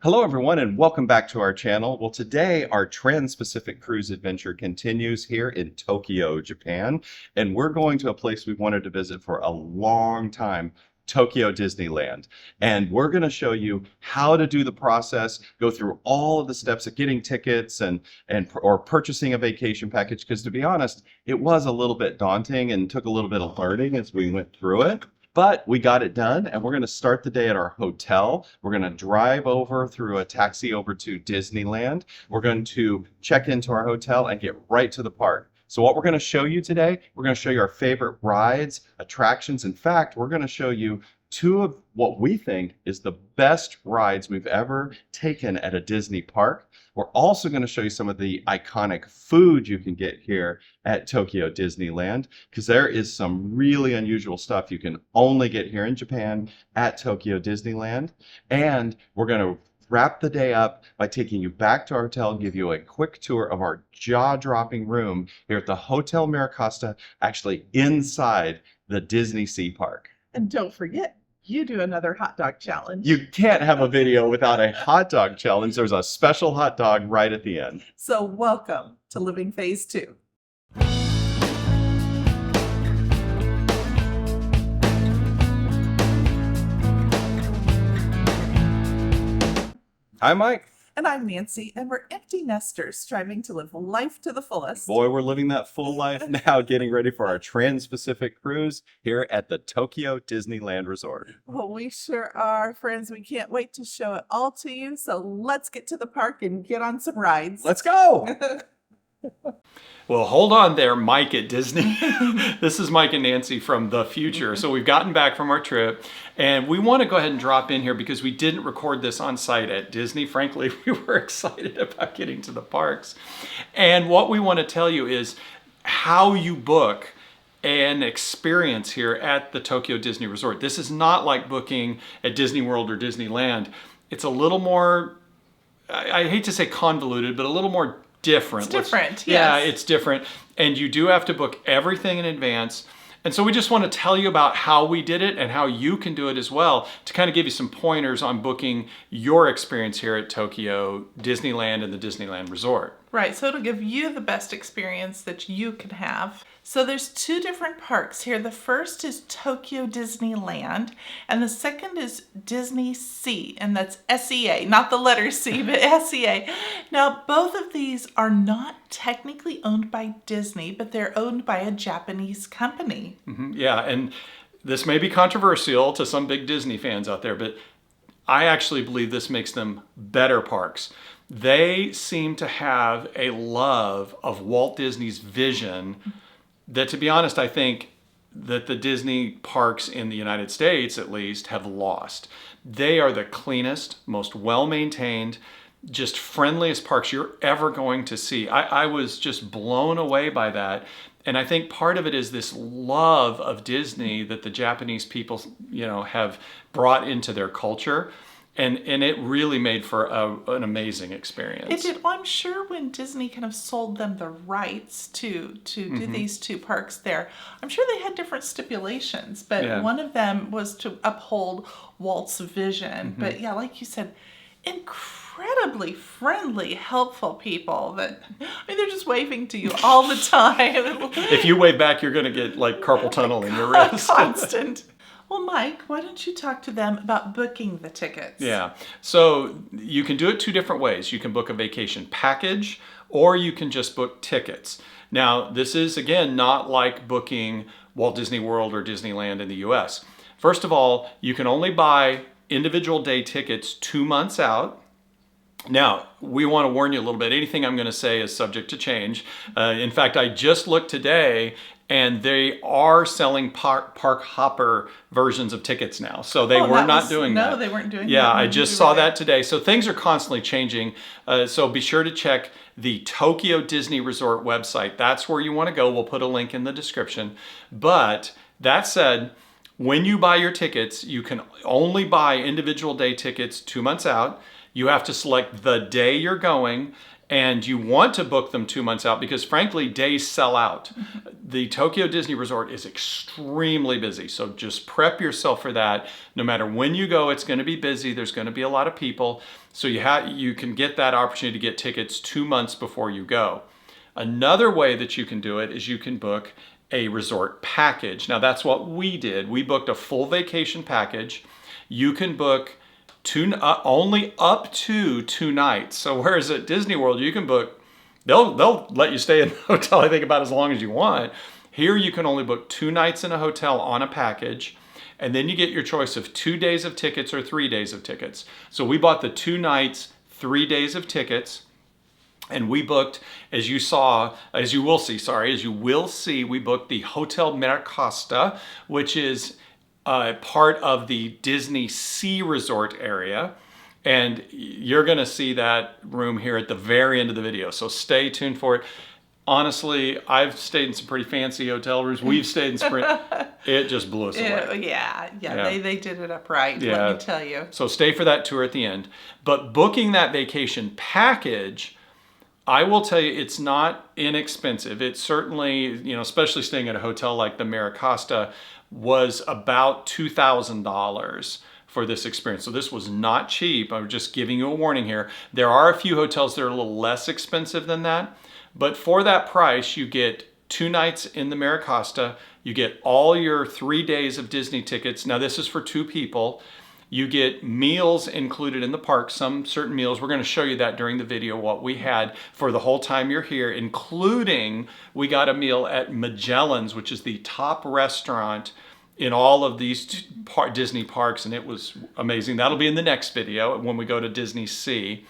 Hello, everyone, and welcome back to our channel. Well, today our Trans-Pacific cruise adventure continues here in Tokyo, Japan, and we're going to a place we've wanted to visit for a long time, Tokyo Disneyland. And we're going to show you how to do the process, go through all of the steps of getting tickets or purchasing a vacation package, because to be honest, it was a little bit daunting and took a little bit of learning as we went through it. But we got it done, and we're going to start the day at our hotel. We're going to drive over through a taxi over to Disneyland. We're going to check into our hotel and get right to the park. So what we're going to show you today, we're going to show you our favorite rides, attractions. In fact, we're going to show you two of what we think is the best rides we've ever taken at a Disney park. We're also going to show you some of the iconic food you can get here at Tokyo Disneyland, because there is some really unusual stuff you can only get here in Japan at Tokyo Disneyland. And we're going to wrap the day up by taking you back to our hotel, give you a quick tour of our jaw-dropping room here at the Hotel MiraCosta, actually inside the Disney Sea Park. And don't forget, you do another hot dog challenge. You can't have a video without a hot dog challenge. There's a special hot dog right at the end. So welcome to Living Phase 2. Hi, Mike. And I'm Nancy, and we're empty nesters striving to live life to the fullest. Boy, we're living that full life now, getting ready for our Trans-Pacific cruise here at the Tokyo Disneyland Resort. Well, we sure are, friends. We can't wait to show it all to you. So let's get to the park and get on some rides. Let's go. Well, hold on there, Mike at Disney. This is Mike and Nancy from the future. So we've gotten back from our trip, and we want to go ahead and drop in here because we didn't record this on site at Disney. Frankly, we were excited about getting to the parks. And what we want to tell you is how you book an experience here at the Tokyo Disney Resort. This is not like booking at Disney World or Disneyland. It's a little more, I hate to say convoluted, but a little more different. It's different, Yeah, yes. it's different. And you do have to book everything in advance. And so we just want to tell you about how we did it and how you can do it as well, to kind of give you some pointers on booking your experience here at Tokyo Disneyland and the Disneyland Resort. Right, so it'll give you the best experience that you can have. So there's two different parks here. The first is Tokyo Disneyland, and the second is Disney Sea, and that's SEA, not the letter C, but SEA. Now, both of these are not technically owned by Disney, but they're owned by a Japanese company. Yeah, and this may be controversial to some big Disney fans out there, but I actually believe this makes them better parks. They seem to have a love of Walt Disney's vision that, to be honest, I think that the Disney parks in the United States, at least, have lost. They are the cleanest, most well-maintained, just friendliest parks you're ever going to see. I was just blown away by that. And I think part of it is this love of Disney that the Japanese people, have brought into their culture. And it really made for an amazing experience. It did. Well, I'm sure when Disney kind of sold them the rights to do these two parks there, I'm sure they had different stipulations, but one of them was to uphold Walt's vision. But yeah, like you said, incredibly friendly, helpful people that, they're just waving to you all the time. If you wave back, you're going to get like carpal tunnel in your wrist. Constant. Well, Mike, why don't you talk to them about booking the tickets? Yeah, so you can do it two different ways. You can book a vacation package, or you can just book tickets. Now, this is, again, not like booking Walt Disney World or Disneyland in the US. First of all, you can only buy individual day tickets 2 months out. Now, we want to warn you a little bit. Anything I'm going to say is subject to change. In fact, I just looked today, and they are selling park hopper versions of tickets now. So they were not doing that. No, they weren't doing that. Yeah, I just saw that today. So things are constantly changing. So be sure to check the Tokyo Disney Resort website. That's where you want to go. We'll put a link in the description. But that said, when you buy your tickets, you can only buy individual day tickets 2 months out. You have to select the day you're going, and you want to book them 2 months out because frankly, days sell out. The Tokyo Disney Resort is extremely busy. So just prep yourself for that. No matter when you go, it's going to be busy. There's going to be a lot of people. So you can get that opportunity to get tickets 2 months before you go. Another way that you can do it is you can book a resort package. Now that's what we did. We booked a full vacation package. You can book only up to 2 nights. So whereas at Disney World, you can book, they'll let you stay in the hotel, I think, about as long as you want. Here you can only book 2 nights in a hotel on a package. And then you get your choice of 2 days of tickets or 3 days of tickets. So we bought the 2 nights, 3 days of tickets. And we booked, as you will see, we booked the Hotel MiraCosta, which is part of the Disney Sea Resort area. And you're going to see that room here at the very end of the video. So stay tuned for it. Honestly, I've stayed in some pretty fancy hotel rooms. We've stayed in some, it just blew us away. Yeah. They did it up right, let me tell you. So stay for that tour at the end. But booking that vacation package, I will tell you, it's not inexpensive. It certainly, especially staying at a hotel like the MiraCosta, was about $2,000 for this experience. So this was not cheap. I'm just giving you a warning here. There are a few hotels that are a little less expensive than that, but for that price, you get 2 nights in the MiraCosta. You get all your 3 days of Disney tickets. Now this is for 2 people. You get meals included in the park, some certain meals. We're going to show you that during the video, what we had for the whole time you're here, including we got a meal at Magellan's, which is the top restaurant in all of these Disney parks, and it was amazing. That'll be in the next video when we go to Disney Sea.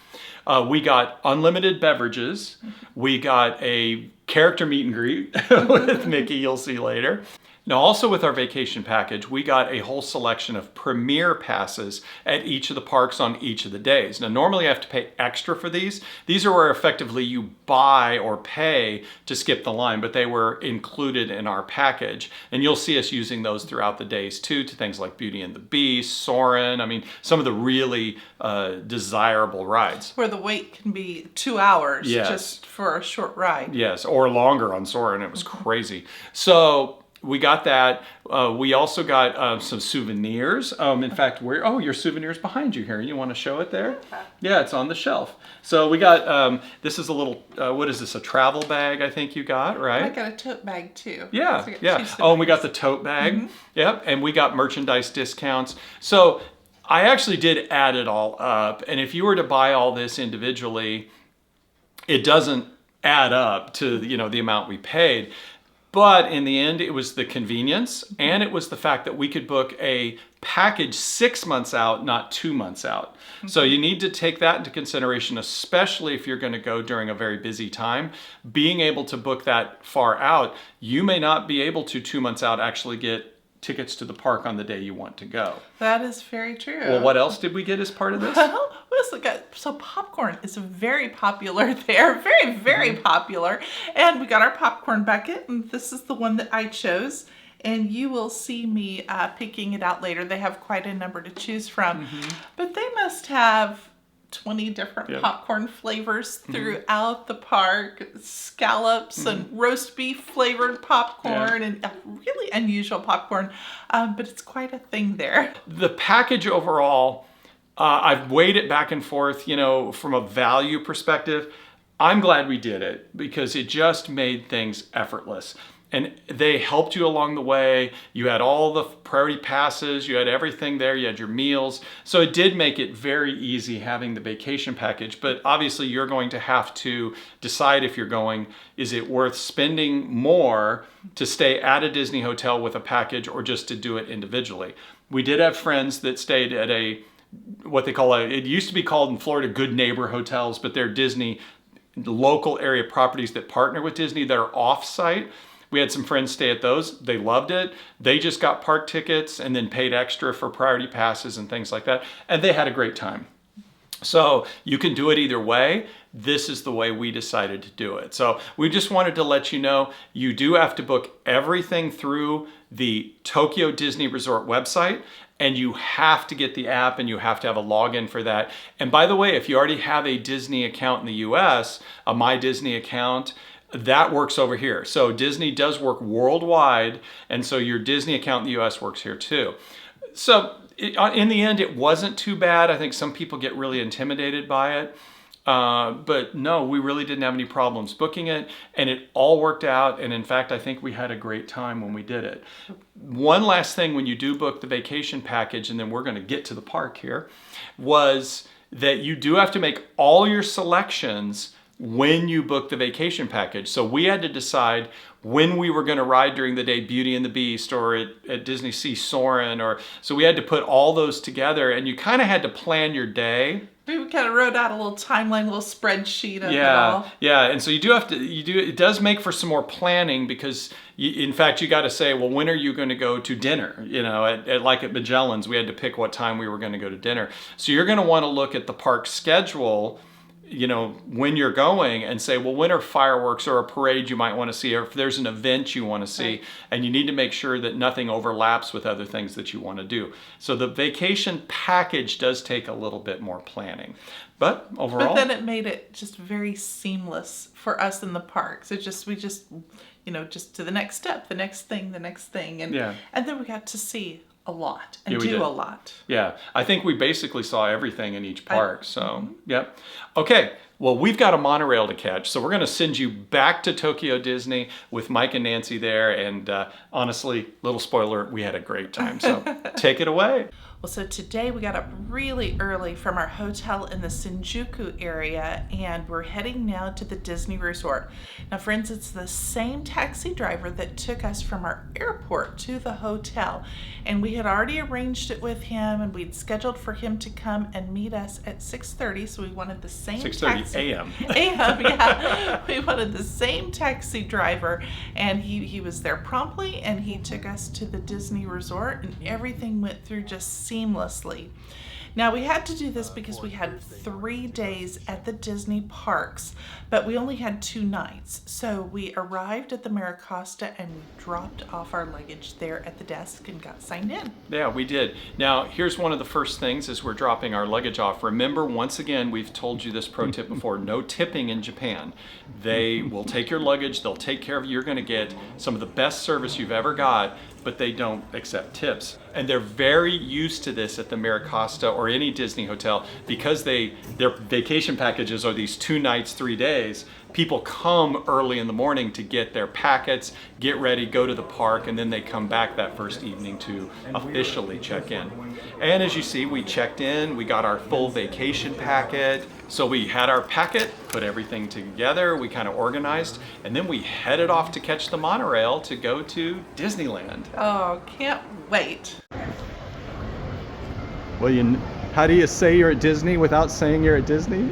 We got unlimited beverages. We got a character meet and greet with Mickey, you'll see later. Now, also with our vacation package, we got a whole selection of premier passes at each of the parks on each of the days. Now, normally I have to pay extra for these. These are where effectively you buy or pay to skip the line, but they were included in our package. And you'll see us using those throughout the days too, to things like Beauty and the Beast, Soarin', some of the really desirable rides. Where the wait can be 2 hours just for a short ride. Yes, or longer on Soarin'. It was crazy. So we got that. We also got some souvenirs. In fact, your souvenir's behind you here. You want to show it there? Yeah, it's on the shelf. So we got, this is a little, what is this, a travel bag I think you got, right? I got a tote bag too. Yeah, Oh, and we got the tote bag. Mm-hmm. Yep, and we got merchandise discounts. So I actually did add it all up. And if you were to buy all this individually, it doesn't add up to, the amount we paid. But in the end, it was the convenience, and it was the fact that we could book a package 6 months out, not 2 months out. Mm-hmm. So you need to take that into consideration, especially if you're going to go during a very busy time. Being able to book that far out, you may not be able to 2 months out actually get tickets to the park on the day you want to go. That is very true. Well, what else did we get as part of this? So popcorn is very popular there, very, very popular. And we got our popcorn bucket, and this is the one that I chose. And you will see me picking it out later. They have quite a number to choose from. Mm-hmm. But they must have 20 different popcorn flavors throughout the park, scallops and roast beef flavored popcorn and really unusual popcorn, but it's quite a thing there. The package overall, I've weighed it back and forth, from a value perspective. I'm glad we did it because it just made things effortless. And they helped you along the way. You had all the priority passes, you had everything there, you had your meals. So it did make it very easy having the vacation package, but obviously you're going to have to decide if you're going, is it worth spending more to stay at a Disney hotel with a package or just to do it individually? We did have friends that stayed at what they call it used to be called in Florida Good Neighbor Hotels, but they're Disney local area properties that partner with Disney that are off-site. We had some friends stay at those. They loved it. They just got park tickets and then paid extra for priority passes and things like that. And they had a great time. So you can do it either way. This is the way we decided to do it. So we just wanted to let you know, you do have to book everything through the Tokyo Disney Resort website, and you have to get the app and you have to have a login for that. And by the way, if you already have a Disney account in the US, a My Disney account, that works over here. So Disney does work worldwide, and so your Disney account in the US works here too. So in the end, it wasn't too bad. I think some people get really intimidated by it. But no, we really didn't have any problems booking it, and it all worked out. And in fact, I think we had a great time when we did it. One last thing, when you do book the vacation package, and then we're going to get to the park here, was that you do have to make all your selections when you book the vacation package. So we had to decide when we were going to ride during the day Beauty and the Beast, or at Disney Sea Soarin', so we had to put all those together, and you kind of had to plan your day. We kind of wrote out a little timeline, a little spreadsheet of it all. Yeah, and so you do have to, it does make for some more planning, because in fact, you got to say, well, when are you going to go to dinner? You know, like at Magellan's, we had to pick what time we were going to go to dinner. So you're going to want to look at the park schedule, you know, when you're going, and say, well, when are fireworks or a parade you might want to see, or if there's an event you want to see, and you need to make sure that nothing overlaps with other things that you want to do. So the vacation package does take a little bit more planning, but overall. But then it made it just very seamless for us in the park. So we just, you know, just to the next step, the next thing, and then we got to see a lot and do a lot. Yeah, I think we basically saw everything in each park. Yep. Okay, well, we've got a monorail to catch, so we're going to send you back to Tokyo Disney with Mike and Nancy there. And honestly, little spoiler, we had a great time. So take it away. Well, so today we got up really early from our hotel in the Shinjuku area, and we're heading now to the Disney Resort. Now, friends, it's the same taxi driver that took us from our airport to the hotel, and we had already arranged it with him, and we'd scheduled for him to come and meet us at 6:30, so we wanted the same 6:30 a.m. a.m., yeah. We wanted the same taxi driver, and he was there promptly, and he took us to the Disney Resort, and everything went through just seamlessly. Now, we had to do this because we had 3 days at the Disney parks, but we only had 2 nights. So we arrived at the Maracosta and we dropped off our luggage there at the desk and got signed in. Yeah, we did. Now, here's one of the first things as we're dropping our luggage off. Remember, once again, we've told you this pro tip before, no tipping in Japan. They will take your luggage, they'll take care of you. You're going to get some of the best service you've ever got, but they don't accept tips. And they're very used to this at the MiraCosta or any Disney hotel, because their vacation packages are these 2 nights, 3 days. People come early in the morning to get their packets, get ready, go to the park, and then they come back that first evening to officially check in. And as you see, we checked in, we got our full vacation packet. So we had our packet, put everything together, we kind of organized, and then we headed off to catch the monorail to go to Disneyland. Oh, can't wait. Well, how do you say you're at Disney without saying you're at Disney?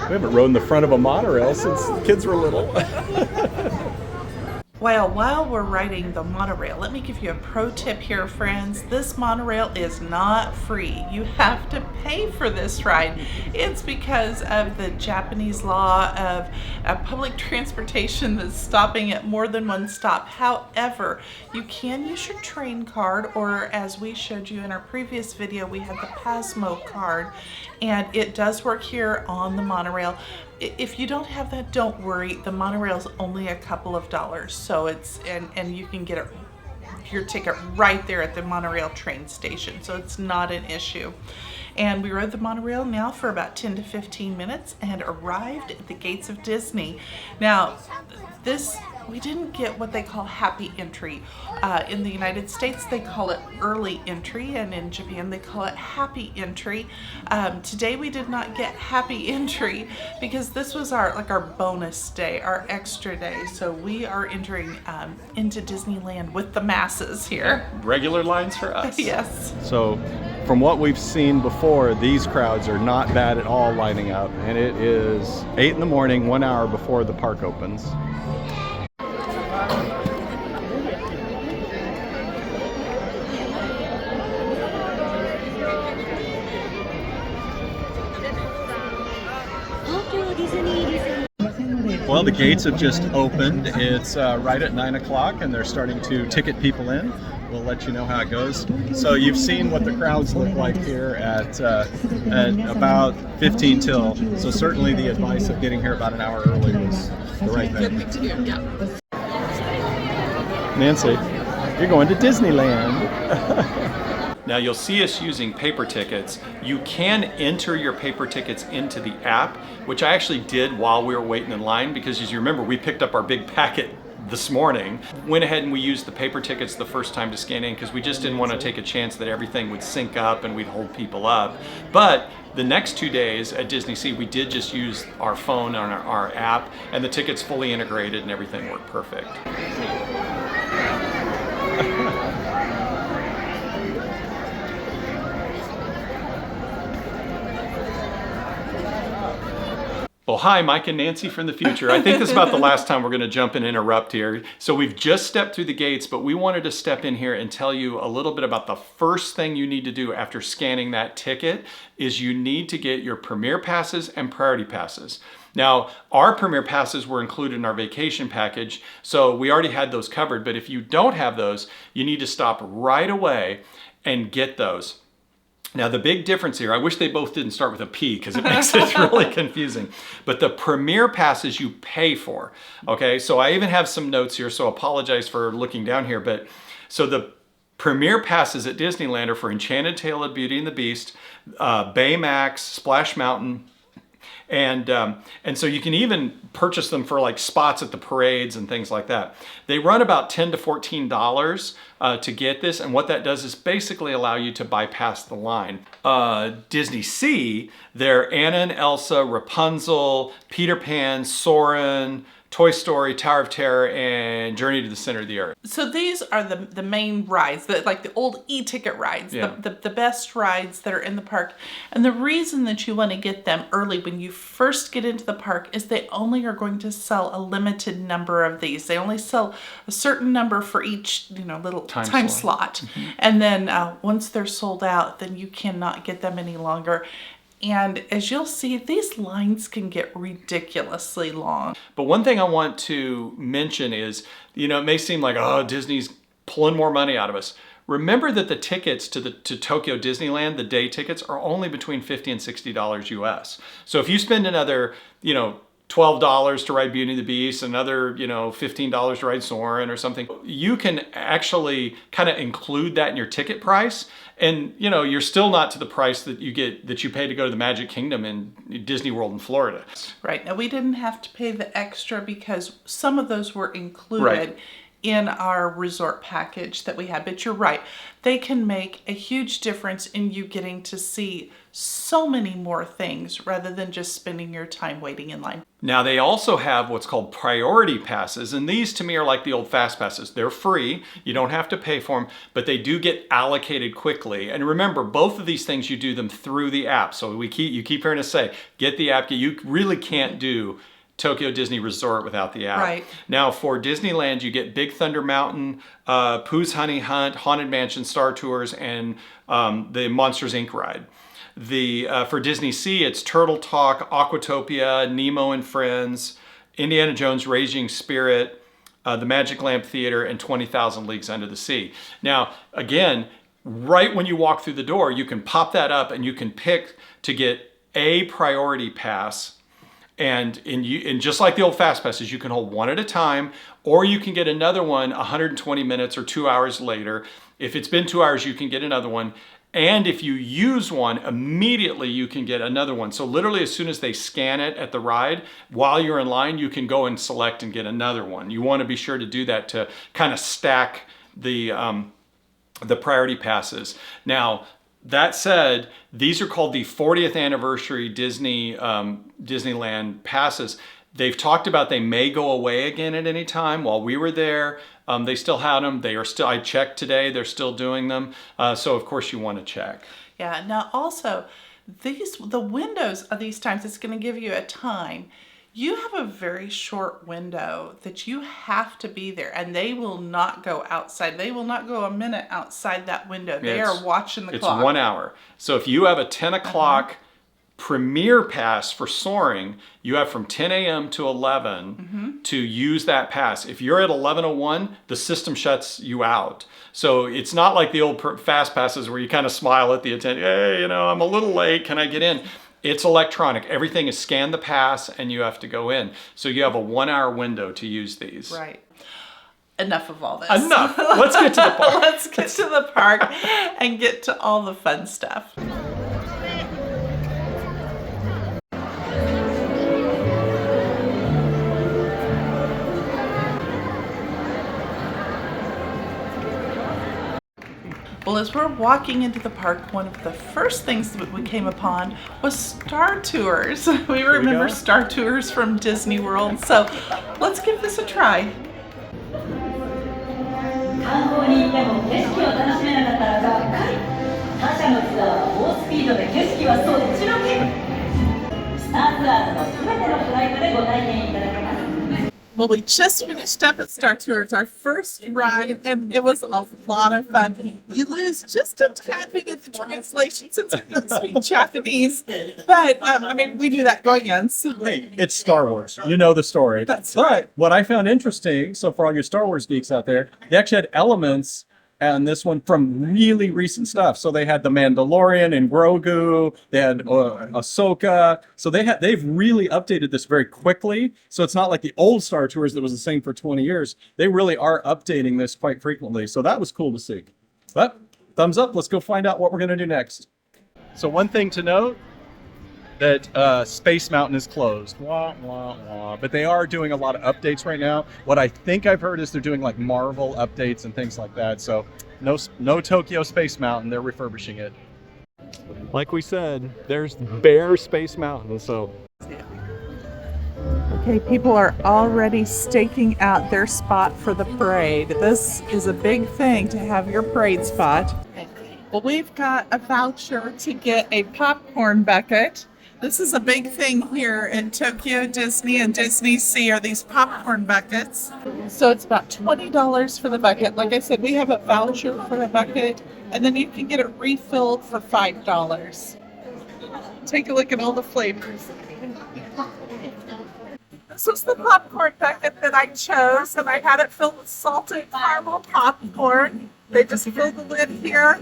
We haven't rode in the front of a monorail since the kids were little. Well, while we're riding the monorail, let me give you a pro tip here, friends. This monorail is not free. You have to pay for this ride. It's because of the Japanese law of public transportation that's stopping at more than one stop. However, you can use your train card, or as we showed you in our previous video, we had the Pasmo card, and it does work here on the monorail. If you don't have that, don't worry. The monorail is only a couple of dollars, so it's and you can get your ticket right there at the monorail train station, so it's not an issue. And we rode the monorail now for about 10 to 15 minutes and arrived at the gates of Disney. Now, we didn't get what they call happy entry. In the United States, they call it early entry, and in Japan, they call it happy entry. Today, we did not get happy entry because this was our bonus day, our extra day. So we are entering into Disneyland with the masses here. Regular lines for us. Yes. So from what we've seen before, these crowds are not bad at all lining up, and it is 8 in the morning, 1 hour before the park opens. Well, the gates have just opened. It's right at 9 o'clock, and they're starting to ticket people in. We'll let you know how it goes. So you've seen what the crowds look like here at about 15 till. So certainly the advice of getting here about an hour early was the right thing. Good thing to do, yeah. Nancy, you're going to Disneyland. Now you'll see us using paper tickets. You can enter your paper tickets into the app, which I actually did while we were waiting in line, because as you remember, we picked up our big packet this morning. Went ahead and we used the paper tickets the first time to scan in because we just didn't want to take a chance that everything would sync up and we'd hold people up. But the next 2 days at Disney Sea, we did just use our phone on our app, and the tickets fully integrated and everything worked perfect. Well, hi, Mike and Nancy from the future. I think this is about the last time we're going to jump and interrupt here. So we've just stepped through the gates, but we wanted to step in here and tell you a little bit about the first thing you need to do after scanning that ticket is you need to get your Premier Passes and Priority Passes. Now, our Premier Passes were included in our vacation package, so we already had those covered, but if you don't have those, you need to stop right away and get those. Now, the big difference here, I wish they both didn't start with a P because it makes it really confusing, but the Premier Passes you pay for, okay? So I even have some notes here, so I apologize for looking down here, but so the Premier Passes at Disneyland are for Enchanted Tale of Beauty and the Beast, Baymax, Splash Mountain, and so you can even purchase them for like spots at the parades and things like that. They run about $10 to $14 to get this, and what that does is basically allow you to bypass the line. Disney Sea, they're Anna and Elsa, Rapunzel, Peter Pan, Soarin', Toy Story, Tower of Terror, and Journey to the Center of the Earth. So these are the main rides, like the old e-ticket rides, Yeah. the best rides that are in the park. And the reason that you want to get them early when you first get into the park is they only are going to sell a limited number of these. They only sell a certain number for each little time slot. Mm-hmm. And then once they're sold out, then you cannot get them any longer. And as you'll see, these lines can get ridiculously long. But one thing I want to mention is, it may seem like, oh, Disney's pulling more money out of us. Remember that the tickets to Tokyo Disneyland, the day tickets, are only between $50 and $60 US. So if you spend another, $12 to ride Beauty and the Beast, another, $15 to ride Soarin' or something, you can actually kind of include that in your ticket price. And, you're still not to the price that you pay to go to the Magic Kingdom in Disney World in Florida. Right. Now, we didn't have to pay the extra because some of those were included Right. in our resort package that we had. But you're right. They can make a huge difference in you getting to see so many more things rather than just spending your time waiting in line. Now they also have what's called priority passes, and these to me are like the old fast passes. They're free, you don't have to pay for them, but they do get allocated quickly. And remember, both of these things you do them through the app. So you keep hearing us say, get the app. You really can't do Tokyo Disney Resort without the app. Right. Now for Disneyland, you get Big Thunder Mountain, Pooh's Honey Hunt, Haunted Mansion Star Tours, and the Monsters Inc. ride. For Disney Sea, it's Turtle Talk, Aquatopia, Nemo and Friends, Indiana Jones Raging Spirit, the Magic Lamp Theater, and 20,000 Leagues Under the Sea. Now, again, right when you walk through the door, you can pop that up and you can pick to get a priority pass. And just like the old fast passes, you can hold one at a time, or you can get another one 120 minutes or 2 hours later. If it's been 2 hours, you can get another one. And if you use one, immediately you can get another one. So literally as soon as they scan it at the ride, while you're in line, you can go and select and get another one. You want to be sure to do that to kind of stack the priority passes. Now, that said, these are called the 40th anniversary Disneyland passes. They've talked about they may go away again at any time. While we were there, they still had them. They are still, I checked today, they're still doing them. So of course you want to check. Yeah, now also, the windows of these times, it's going to give you a time. You have a very short window that you have to be there, and they will not go outside. They will not go a minute outside that window. They are watching the clock. It's 1 hour. So if you have a 10 o'clock Premier Pass for soaring, you have from 10 a.m. to 11 to use that pass. If you're at 11:01, the system shuts you out. So it's not like the old fast passes where you kind of smile at the attendant, hey, you know, I'm a little late, can I get in? It's electronic. Everything is scan the pass and you have to go in. So you have a 1 hour window to use these. Right. Enough of all this. Enough. Let's get to the park. Let's get to the park and get to all the fun stuff. Well, as we're walking into the park, one of the first things that we came upon was Star Tours. We remember Star Tours from Disney World, so let's give this a try. 観光に行っても景色を楽しめなかったらがっかり。他社のツアーは猛スピードで景色はそっちのけ。スターツアーズのすべてのフライトでご体験いただけます。 Well, we just finished up at Star Tours, our first ride, and it was a lot of fun. You lose just a tad bit of the translation since I don't speak Japanese, but I mean, we knew that going in. So. Hey, it's Star Wars. You know the story. That's but what I found interesting, so for all your Star Wars geeks out there, they actually had elements and this one from really recent stuff. So they had the Mandalorian and Grogu, they had Ahsoka. So they've really updated this very quickly. So it's not like the old Star Tours that was the same for 20 years. They really are updating this quite frequently. So that was cool to see. But thumbs up, let's go find out what we're gonna do next. So one thing to note, that Space Mountain is closed. Wah, wah, wah. But they are doing a lot of updates right now. What I think I've heard is they're doing like Marvel updates and things like that. So no Tokyo Space Mountain, they're refurbishing it. Like we said, there's bare Space Mountain, so. Okay, people are already staking out their spot for the parade. This is a big thing to have your parade spot. Well, we've got a voucher to get a popcorn bucket. This is a big thing here in Tokyo Disney and Disney Sea are these popcorn buckets. So it's about $20 for the bucket. Like I said, we have a voucher for the bucket, and then you can get it refilled for $5. Take a look at all the flavors. This was the popcorn bucket that I chose, and I had it filled with salted caramel popcorn. They just fill the lid here,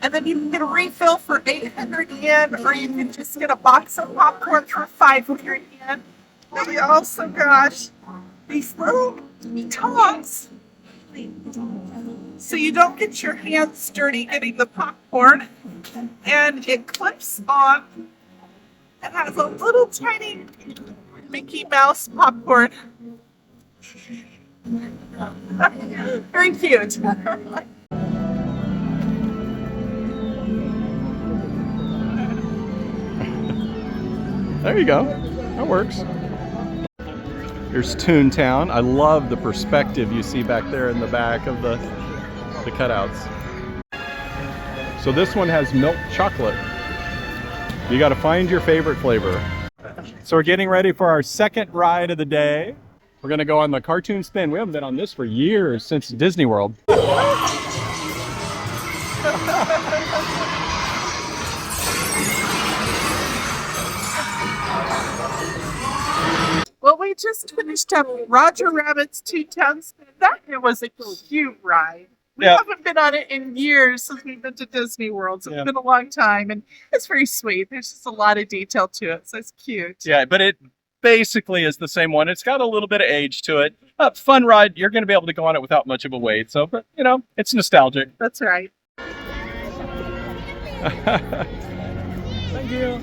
and then you can get a refill for 800 yen, or you can just get a box of popcorn for 500 yen. And we also got these little tongs, so you don't get your hands dirty getting the popcorn, and it clips on. It has a little tiny Mickey Mouse popcorn. Very cute. There you go. That works. Here's Toontown. I love the perspective you see back there in the back of the cutouts. So this one has milk chocolate. You got to find your favorite flavor. So we're getting ready for our second ride of the day. We're going to go on the cartoon spin. We haven't been on this for years, since Disney World. Well, we just finished up Roger Rabbit's Toontown Spin. That was a cute ride. We haven't been on it in years since we've been to Disney World, so it's been a long time, and it's very sweet. There's just a lot of detail to it, so it's cute. Yeah, but it basically is the same one. It's got a little bit of age to it. Fun ride. You're going to be able to go on it without much of a wait. So, but you know, it's nostalgic. That's right. Thank you.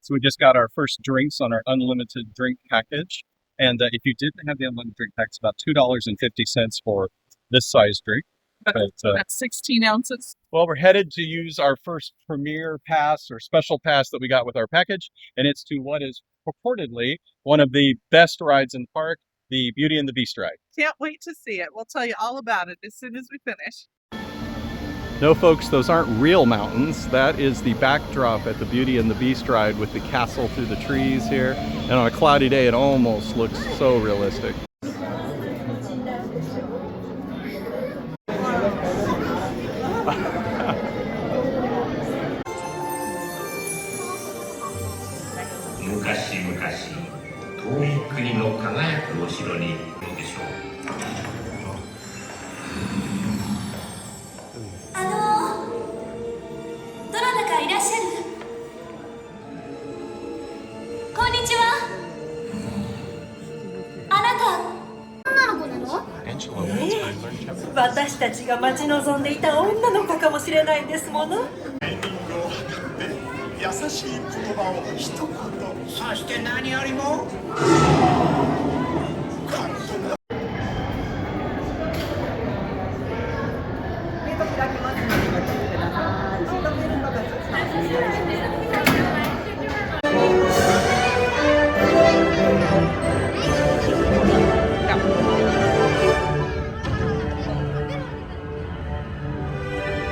So we just got our first drinks on our unlimited drink package. And if you didn't have the unlimited drink pack, it's about $2.50 for this size drink. But, that's 16 ounces. Well, we're headed to use our first premier pass or special pass that we got with our package. And it's to what is purportedly one of the best rides in the park, the Beauty and the Beast ride. Can't wait to see it. We'll tell you all about it as soon as we finish. No, folks, those aren't real mountains. That is the backdrop at the Beauty and the Beast ride with the castle through the trees here. And on a cloudy day, it almost looks so realistic. 昔々遠い国の輝くお城にどうでしょう。どなたかいらっしゃる？こんにちは。あなた女の子なの？私たちが待ち望んでいた女の子かもしれないんですもの。タイミングを測って優しい言葉を一言、そして何よりも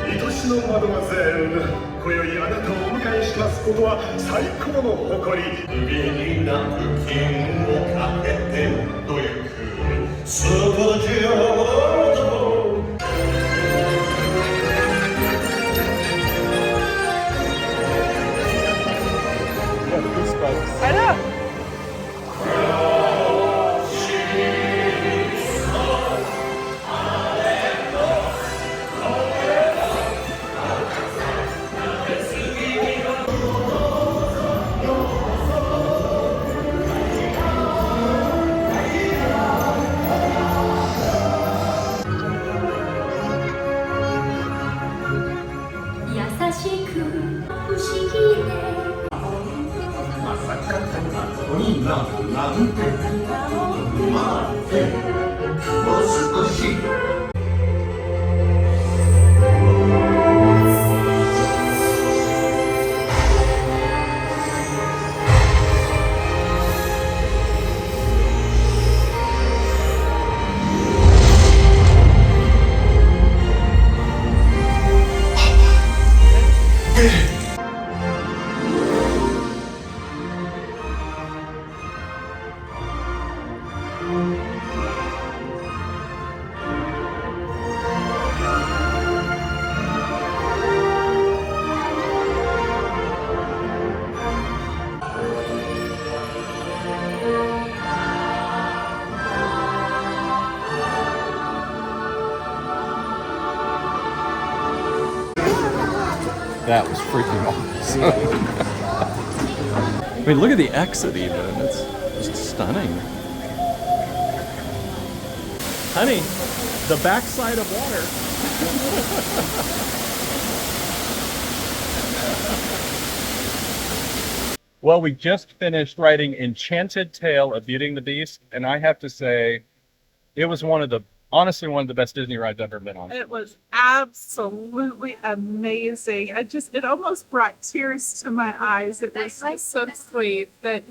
愛しのマドマゼール、今宵あなたをお迎えしますことは最高の誇り。海にナプキンをかけてというスタジオ。I know. That was freaking awesome. I mean, look at the exit even. It's just stunning. Honey, the backside of water. Well, we just finished writing Enchanted Tale of Beauty and the Beast, and I have to say, it was honestly one of the best Disney rides I've ever been on. It was absolutely amazing. It almost brought tears to my eyes. It was so sweet that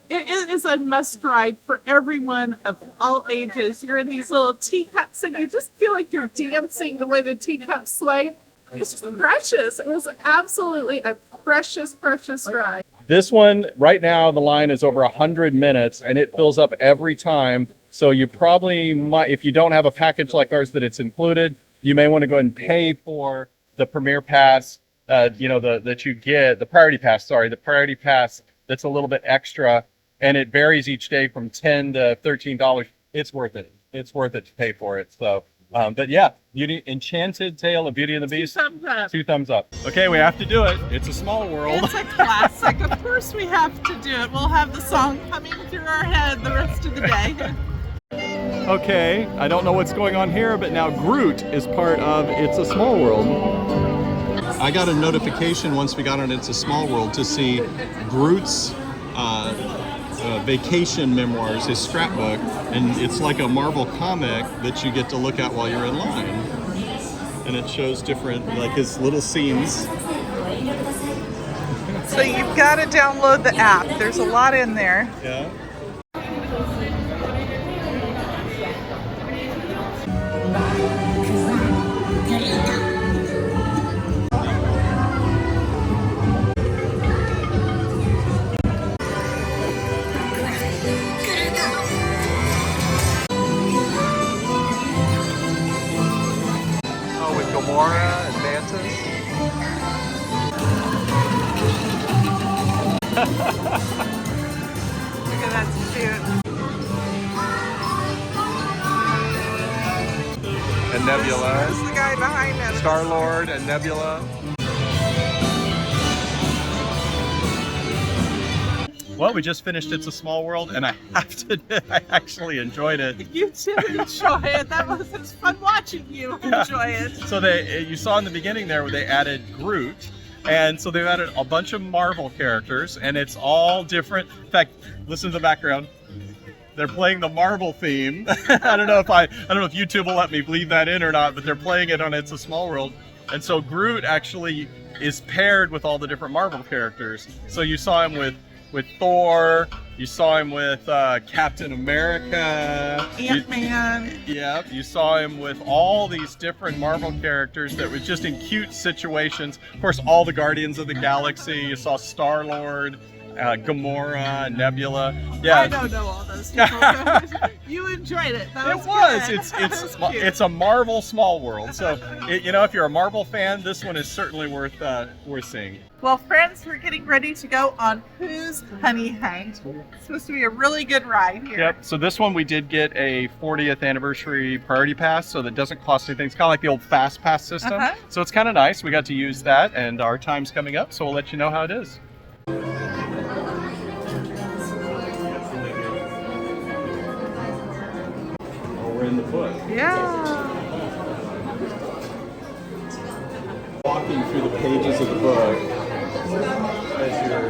it is a must ride for everyone of all ages. You're in these little teacups and you just feel like you're dancing the way the teacups sway. It's just precious. It was absolutely a precious, precious ride. This one, right now, the line is over 100 minutes, and it fills up every time. So you probably might, if you don't have a package like ours that it's included, you may want to go ahead and pay for the Premier Pass, that you get, the Priority Pass that's a little bit extra, and it varies each day from $10 to $13. It's worth it. It's worth it to pay for it. So, but yeah, Enchanted Tale of Beauty and the Beast. 2 thumbs up. 2 thumbs up. Okay, we have to do it. It's a small world. It's a classic. Of course we have to do it. We'll have the song coming through our head the rest of the day. Okay, I don't know what's going on here, but now Groot is part of It's a Small World. I got a notification once we got on It's a Small World to see Groot's vacation memoirs, his scrapbook, and it's like a Marvel comic that you get to look at while you're in line. And it shows different, like his little scenes. So you've got to download the app. There's a lot in there. Yeah. Gamora and Mantis. Nebula. Who's the guy behind him? Star-Lord and Nebula. Well, we just finished It's a Small World, and I have to admit, I actually enjoyed it. You did enjoy it. It's fun watching you enjoy it. So you saw in the beginning there where they added Groot, and so they've added a bunch of Marvel characters, and it's all different. In fact, listen to the background. They're playing the Marvel theme. I don't know if YouTube will let me bleed that in or not, but they're playing it on It's a Small World, and so Groot actually is paired with all the different Marvel characters. So you saw him with Thor, you saw him with Captain America, Ant-Man. Yep, you saw him with all these different Marvel characters that were just in cute situations. Of course, all the Guardians of the Galaxy. You saw Star-Lord, Gamora, Nebula. Yeah, I don't know all those people. You enjoyed it. That was. Good. It's a Marvel Small World. So if you're a Marvel fan, this one is certainly worth seeing. Well, friends, we're getting ready to go on Pooh's Hunny Hunt. It's supposed to be a really good ride here. Yep. So this one we did get a 40th anniversary priority pass, so that doesn't cost anything. It's kind of like the old fast pass system. So it's kind of nice. We got to use that, and our time's coming up, so we'll let you know how it is. We're in the book. Yeah. Walking through the pages of the book as you're...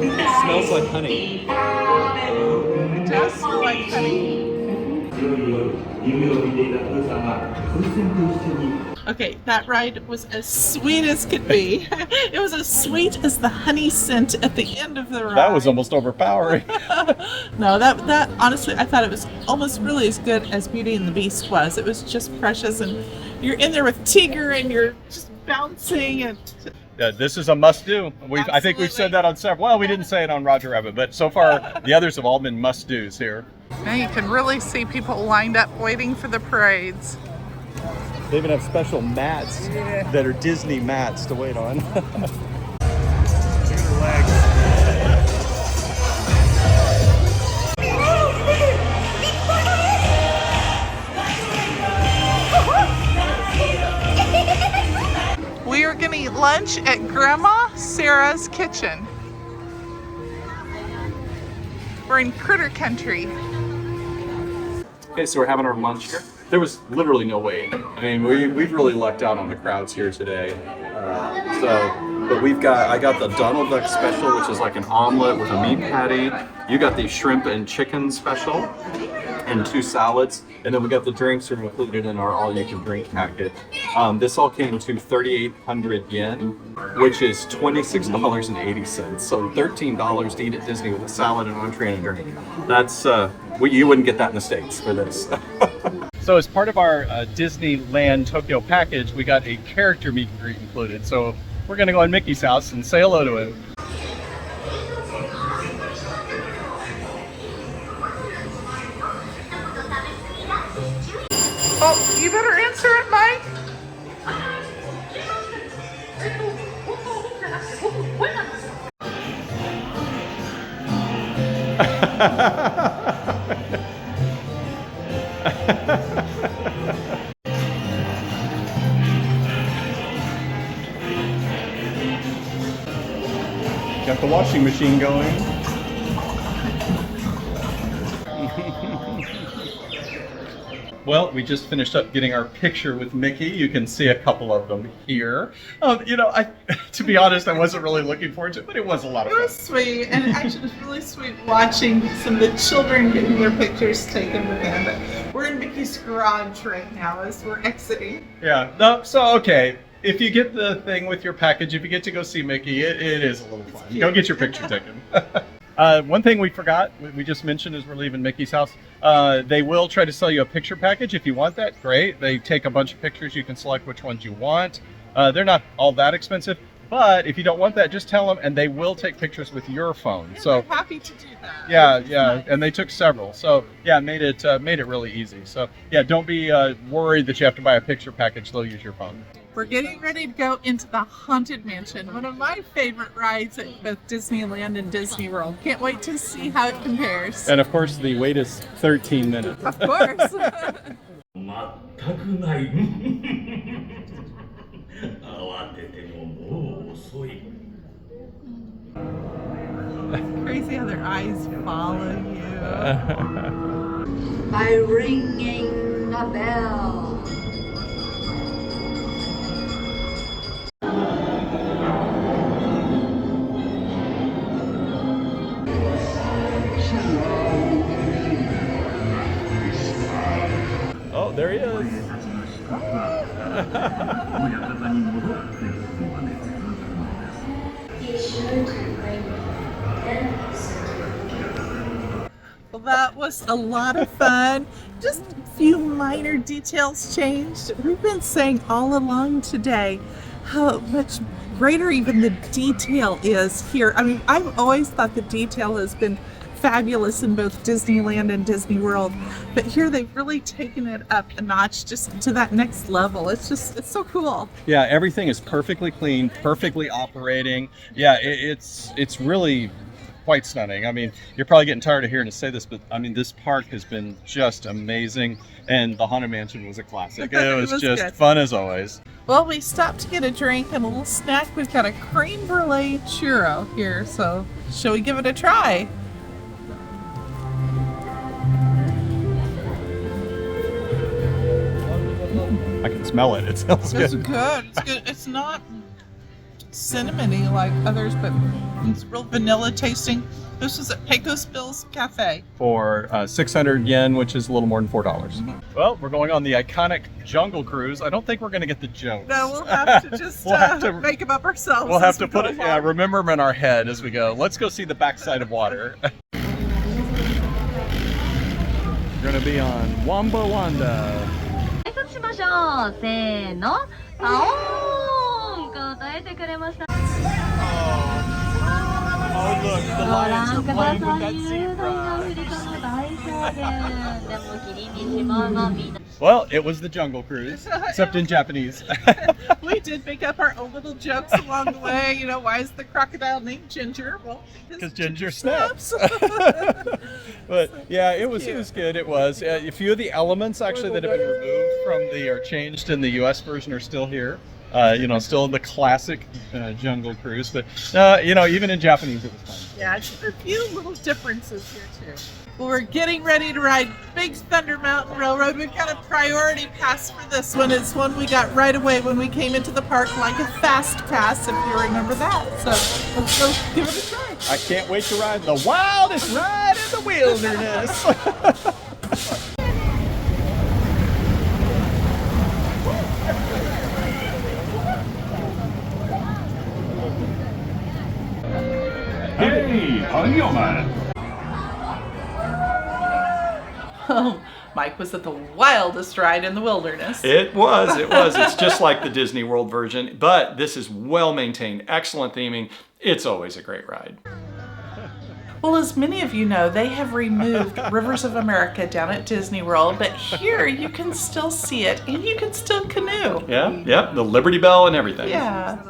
It smells like honey. It does smell like honey. Okay, that ride was as sweet as could be. It was as sweet as the honey scent at the end of the ride. That was almost overpowering. No, that honestly, I thought it was almost really as good as Beauty and the Beast was. It was just precious, and you're in there with Tigger, and you're just bouncing and... Yeah, this is a must-do. I think we've said that on several. Well, we didn't say it on Roger Rabbit, but so far the others have all been must-dos here. Now you can really see people lined up waiting for the parades. They even have special mats that are Disney mats to wait on. Look at her legs. We are going to eat lunch at Grandma Sarah's Kitchen. We're in Critter Country. Okay, so we're having our lunch here. There was literally no wait. I mean, we've really lucked out on the crowds here today. But I got the Donald Duck special, which is like an omelet with a meat patty. You got the shrimp and chicken special and 2 salads. And then we got the drinks are included in our all-you-can-drink packet. This all came to 3,800 yen, which is $26.80. So $13 to eat at Disney with a salad and entree and a drink. That's you wouldn't get that in the States for this. So as part of our Disneyland Tokyo package, we got a character meet and greet included. So we're gonna go in Mickey's house and say hello to him. Oh, you better answer it, Mike. Got the washing machine going. Well, we just finished up getting our picture with Mickey. You can see a couple of them here. You know, to be honest, I wasn't really looking forward to it, but it was a lot of It fun. was sweet, and actually it was really sweet watching some of the children getting their pictures taken with him. But we're in Mickey's garage right now as we're exiting. Yeah, no, so okay. If you get the thing with your package, if you get to go see Mickey, it is a little fun. Go get your picture taken. One thing we forgot, we just mentioned as we're leaving Mickey's house, they will try to sell you a picture package. If you want that, great. They take a bunch of pictures. You can select which ones you want. They're not all that expensive, but if you don't want that, just tell them, and they will take pictures with your phone. And So we're happy to do that. yeah, It's yeah, nice. and they took several. So yeah, made it really easy. So yeah, don't be worried that you have to buy a picture package. They'll use your phone. We're getting ready to go into the Haunted Mansion, one of my favorite rides at both Disneyland and Disney World. Can't wait to see how it compares. And of course, the wait is 13 minutes. Of course. 全くない慌ててももう遅い Crazy how their eyes follow you. By ringing the bell. Oh, there he is. Well, that was a lot of fun. Just a few minor details changed. We've been saying all along today how much greater even the detail is here. I mean, I've always thought the detail has been fabulous in both Disneyland and Disney World, but here they've really taken it up a notch, just to that next level. It's so cool. Yeah, everything is perfectly clean, perfectly operating. Yeah, it's really quite stunning. I mean, you're probably getting tired of hearing us say this, but I mean, this park has been just amazing, and the Haunted Mansion was a classic. It was just good. fun as always. Well, we stopped to get a drink and a little snack. We've got a creme brulee churro here, so shall we give it a try? I can smell it. It smells It's good. good. It's good. It's not cinnamony like others, but it's real vanilla tasting. This is at Pecos Bills Cafe. For 600 yen, which is a little more than $4. Well, we're going on the iconic Jungle Cruise. I don't think we're going to get the jokes. No, we'll have to just We'll have to- make them up ourselves. We'll have as to we put go it, yeah, along. remember them in our head as we go. Let's go see the backside of water. We're going to be on Wamba Wanda. 挨拶しましょう。せーの。あおーん答えてくれました。 Oh, look, the ご lions 覧 are くだ playing さ with that い。雄大なアフリ zebra. カの大草原。でもキリンに島がみんな。 Well, it was the Jungle Cruise, except in Japanese. We did make up our own little jokes along the way. You know, why is the crocodile named Ginger? Well, Because Ginger snaps. But yeah, it was good. It was. A few of the elements actually that have been removed from or changed in the U.S. version are still here. Still in the classic Jungle Cruise, but even in Japanese it was fun. yeah, just a few little differences here too. Well, we're getting ready to ride Big Thunder Mountain Railroad. We've got a priority pass for this one. It's one we got right away when we came into the park, like a fast pass, if you remember that. So let's go give it a try. I can't wait to ride the wildest ride in the wilderness. Hey, Hunny, man. Oh, Mike was at the wildest ride in the wilderness. It was. It's just like the Disney World version, but this is well maintained, excellent theming. It's always a great ride. Well, as many of you know, they have removed Rivers of America down at Disney World, but here you can still see it and you can still canoe. Yeah, the Liberty Bell and everything. Yeah.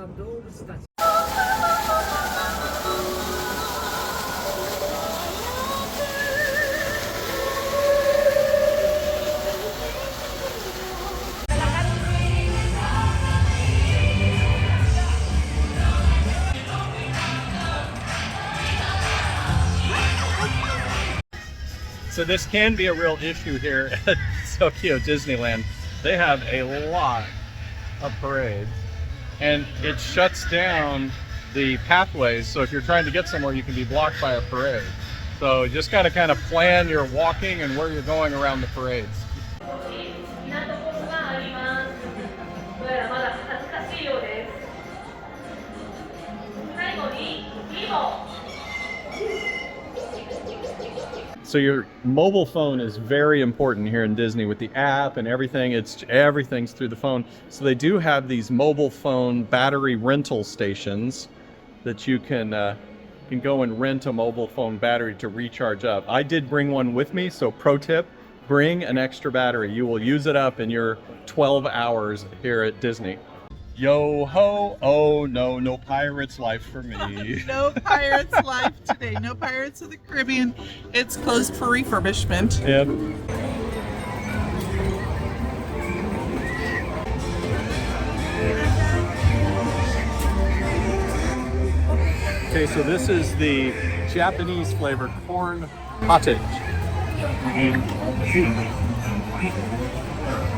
So this can be a real issue here at Tokyo Disneyland, they have a lot of parades, and it shuts down the pathways, so if you're trying to get somewhere, you can be blocked by a parade. So you just gotta kind of plan your walking and where you're going around the parades. So your mobile phone is very important here in Disney with the app and everything. Everything's through the phone. So they do have these mobile phone battery rental stations that you can go and rent a mobile phone battery to recharge up. I did bring one with me, so pro tip, bring an extra battery. You will use it up in your 12 hours here at Disney. Yo ho, oh no, no Pirates life for me. No Pirates life today. No Pirates of the Caribbean. It's closed for refurbishment. Yep. Okay, so this is the Japanese flavored corn cottage.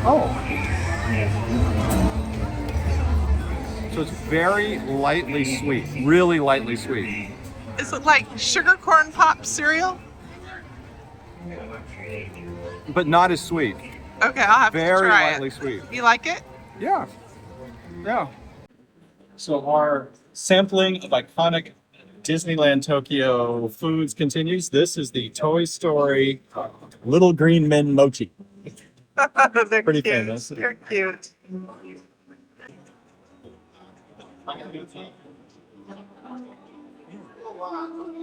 Oh. So it's very lightly sweet, really lightly sweet. Is it like sugar corn pop cereal? But not as sweet. Okay, I'll have to Very try lightly it. sweet. You like it? Yeah. Yeah. So our sampling of iconic Disneyland Tokyo foods continues. This is the Toy Story Little Green Men Mochi. They're Pretty cute. famous. They're cute.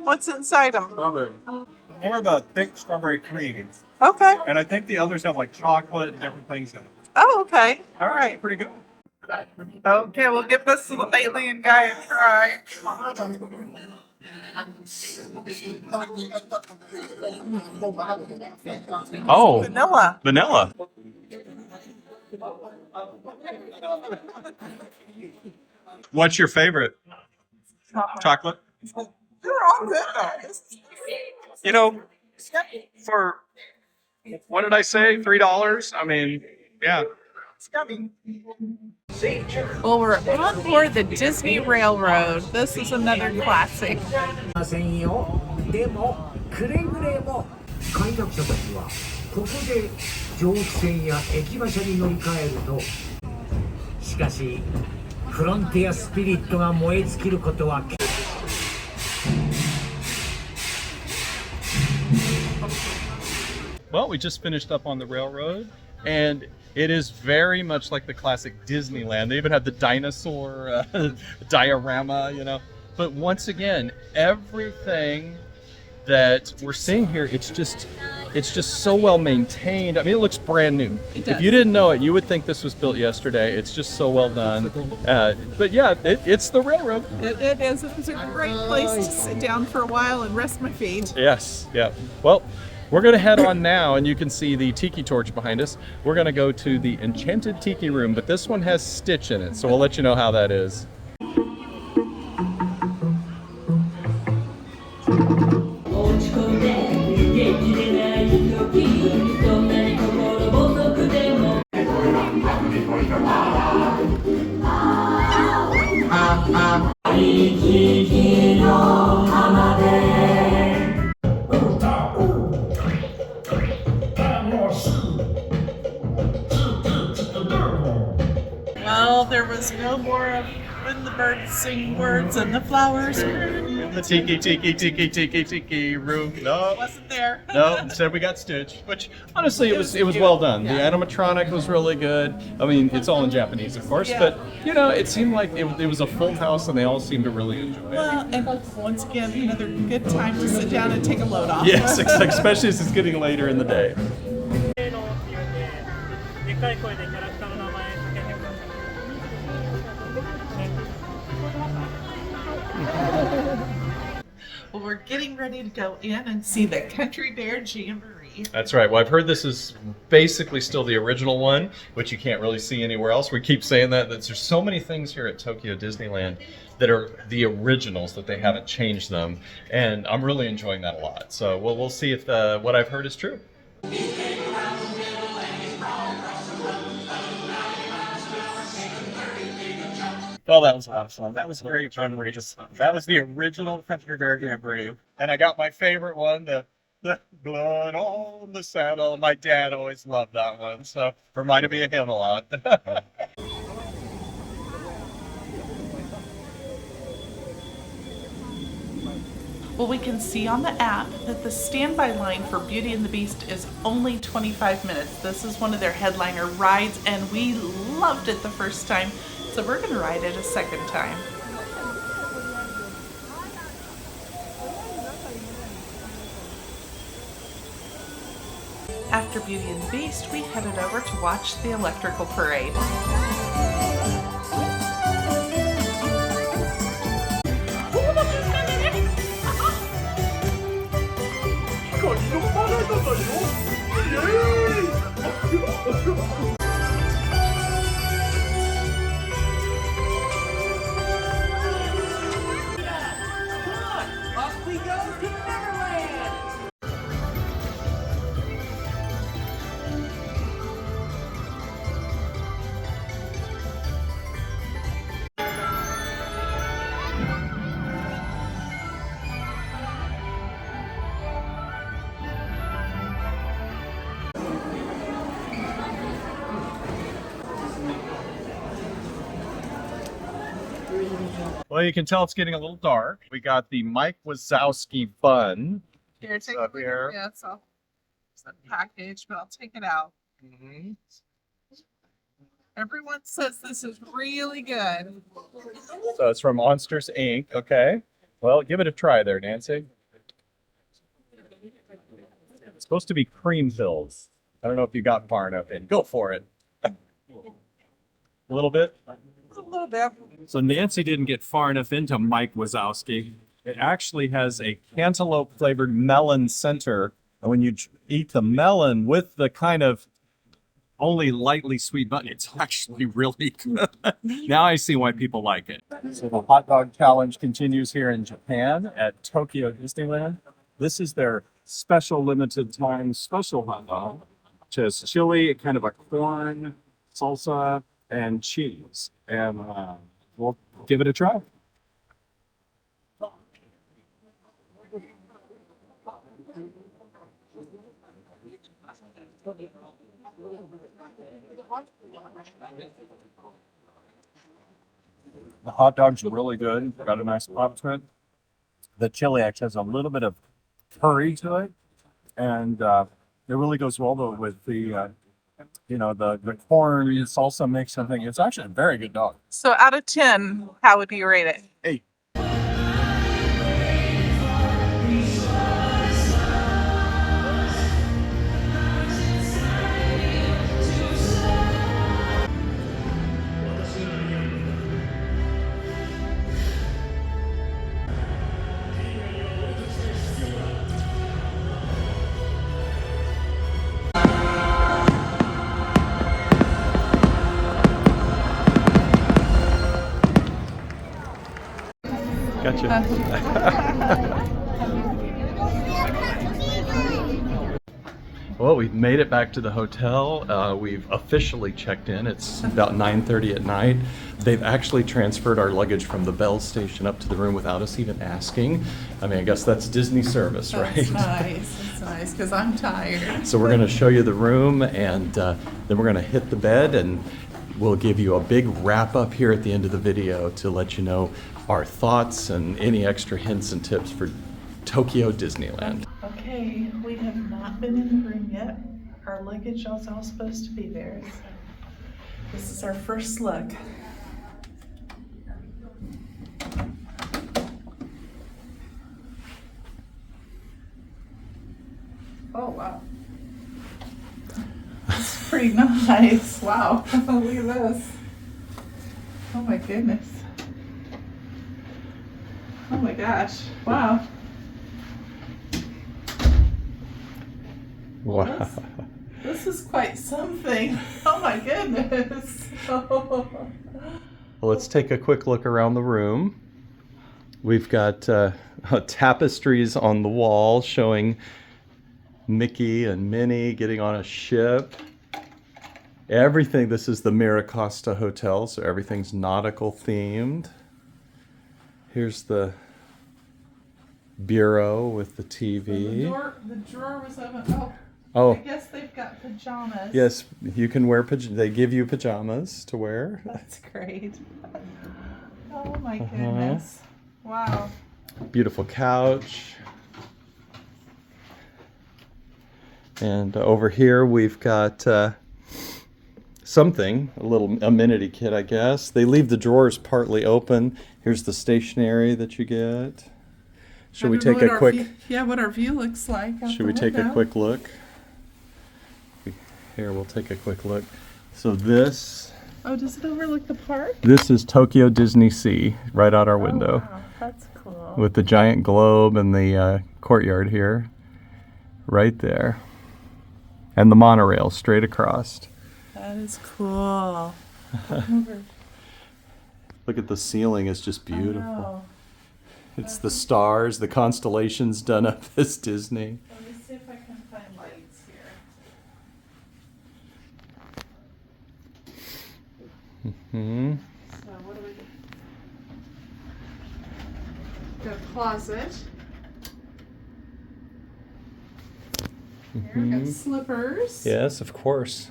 What's inside them? Strawberry. More of a thick strawberry cream. Okay. And I think the others have like chocolate and different things in it. Oh, okay. All right, pretty good. Okay, we'll give this little alien guy a try. Oh, Vanilla. vanilla. What's your favorite? Chocolate? They're all good though. You know, for, what did I say, $3? I mean, yeah. It's yummy. Well, we're on board the Disney Railroad. This is another classic. でもくれぐれも開拓者たちはここで蒸気船や駅馬車に乗り換えるとしかしフロンティアスピリットが燃え尽きることは Well, we just finished up on the railroad, and it is very much like the classic Disneyland. They even have the dinosaur diorama, you know. But once again, everything that we're seeing here, it's just so well maintained. I mean, it looks brand new. If you didn't know it, you would think this was built yesterday. It's just so well done. But yeah, it's the railroad. It is. It's a great place to sit down for a while and rest my feet. Yes, yeah. Well, we're going to head on now, and you can see the tiki torch behind us. We're going to go to the Enchanted Tiki Room, but this one has Stitch in it, so we'll let you know how that is. Well, there was no more of when the birds sing words and the flowers In the tiki room. No, wasn't there. no. Instead, we got Stitch, which honestly, it was well done. The animatronic was really good. I mean, it's all in Japanese, of course, but you know, it seemed like it was a full house, and they all seemed to really enjoy it. Well, and once again, another good time to sit down and take a load off. Yes, especially as it's getting later in the day. Well, we're getting ready to go in and see the Country Bear Jamboree. That's right. Well, I've heard this is basically still the original one, which you can't really see anywhere else. We keep saying that there's so many things here at Tokyo Disneyland that are the originals, that they haven't changed them, and I'm really enjoying that a lot. So we'll see if what I've heard is true. He's been around the middle and he's Well, that was a lot of fun. That was very fun. That was the original Country Bear Jamboree. And I got my favorite one, the blood on the saddle. My dad always loved that one, so reminded me of him a lot. Well, we can see on the app that the standby line for Beauty and the Beast is only 25 minutes. This is one of their headliner rides, and we loved it the first time, so we're going to ride it a second time. After Beauty and the Beast, we headed over to watch the electrical parade. Off we go to Neverland! Well, you can tell it's getting a little dark. We got the Mike Wazowski bun. Here, take Up here. Yeah, it's a package, but I'll take it out. Everyone says this is really good. So it's from Monsters Inc. Okay. Well, give it a try there, Nancy. It's supposed to be cream fills. I don't know if you got far enough in. Go for it. A little bit. A little bit. So Nancy didn't get far enough into Mike Wazowski. It actually has a cantaloupe flavored melon center. And when you eat the melon with the kind of only lightly sweet bun, it's actually really good. Now I see why people like it. So the hot dog challenge continues here in Japan at Tokyo Disneyland. This is their special limited time special hot dog, which has chili, kind of a corn, salsa, and cheese. And we'll give it a try. The hot dog's really good. Got a nice pop to it. The chili actually has a little bit of curry to it, and it really goes well though with the the corn salsa mix. I think it's actually a very good dog. So out of 10, how would you rate it? 8. Gotcha. Well, we've made it back to the hotel. We've officially checked in. It's about 9:30 at night. They've actually transferred our luggage from the Bell station up to the room without us even asking. I mean, I guess that's Disney service, right? That's nice. That's nice, because I'm tired. So we're going to show you the room, and then we're going to hit the bed, and we'll give you a big wrap up here at the end of the video to let you know our thoughts and any extra hints and tips for Tokyo Disneyland. Okay, we have not been in the room yet. Our luggage is all supposed to be there. So this is our first look. Oh, wow. It's pretty nice. Wow. Look at this. Oh my goodness. Oh my gosh. Wow. Wow. This is quite something. Oh my goodness. Well, let's take a quick look around the room. We've got tapestries on the wall showing Mickey and Minnie getting on a ship. Everything, this is the MiraCosta Hotel, so everything's nautical themed. Here's the bureau with the TV. The drawer was open. Oh, I guess they've got pajamas. yes, you can wear, they give you pajamas to wear. That's great. Oh my goodness. Wow. Beautiful couch. And over here we've got something, a little amenity kit, I guess. They leave the drawers partly open. Here's the stationery that you get. Should we take a quick... what our view looks like. Should we take a quick look? Here, we'll take a quick look. So this... Oh, does it overlook the park? This is Tokyo Disney Sea, right out our window. Wow, that's cool. With the giant globe and the courtyard here. Right there. And the monorail straight across. That is cool. Look at the ceiling, it's just beautiful. Wow. It's the stars, the constellations done up as Disney. Let me see if I can find lights here. Hmm. So what do we got? A closet. Here we got slippers. Yes, of course.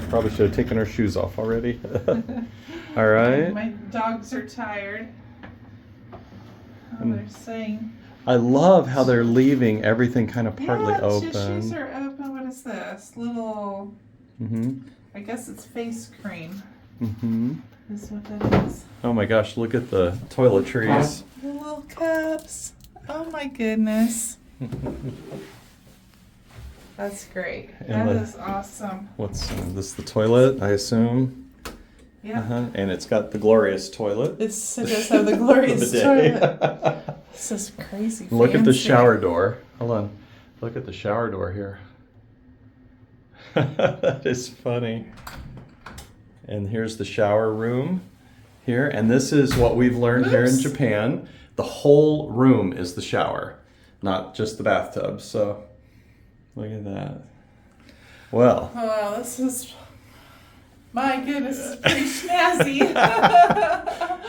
Probably should have taken our shoes off already. All right. My dogs are tired. Oh, they're saying. I love how they're leaving everything kind of partly open. Tissues are open. What is this? Little. Mm-hmm. I guess it's face cream. Mm-hmm. Is what that is. Oh my gosh, look at the toiletries. The little cups. Oh my goodness. That's great. And That is awesome. What's this? The toilet, I assume. Yeah. And it's got the glorious toilet. It does have the glorious toilet. This is crazy. Look at the fancy. shower door. Hold on. Look at the shower door here. That is funny. And here's the shower room here. And this is what we've learned here in Japan. The whole room is the shower, not just the bathtub. So look at that. Well. Oh, this is... My goodness, it's pretty snazzy.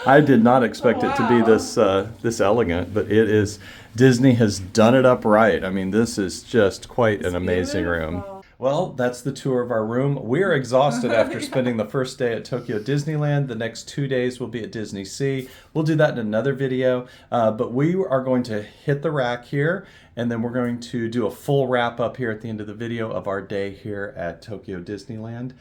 I did not expect it to be this elegant, but it is. Disney has done it up right. I mean, this is just quite an amazing room. Well, that's the tour of our room. We're exhausted after spending the first day at Tokyo Disneyland. The next 2 days will be at Disney Sea. We'll do that in another video, but we are going to hit the rack here, and then we're going to do a full wrap up here at the end of the video of our day here at Tokyo Disneyland.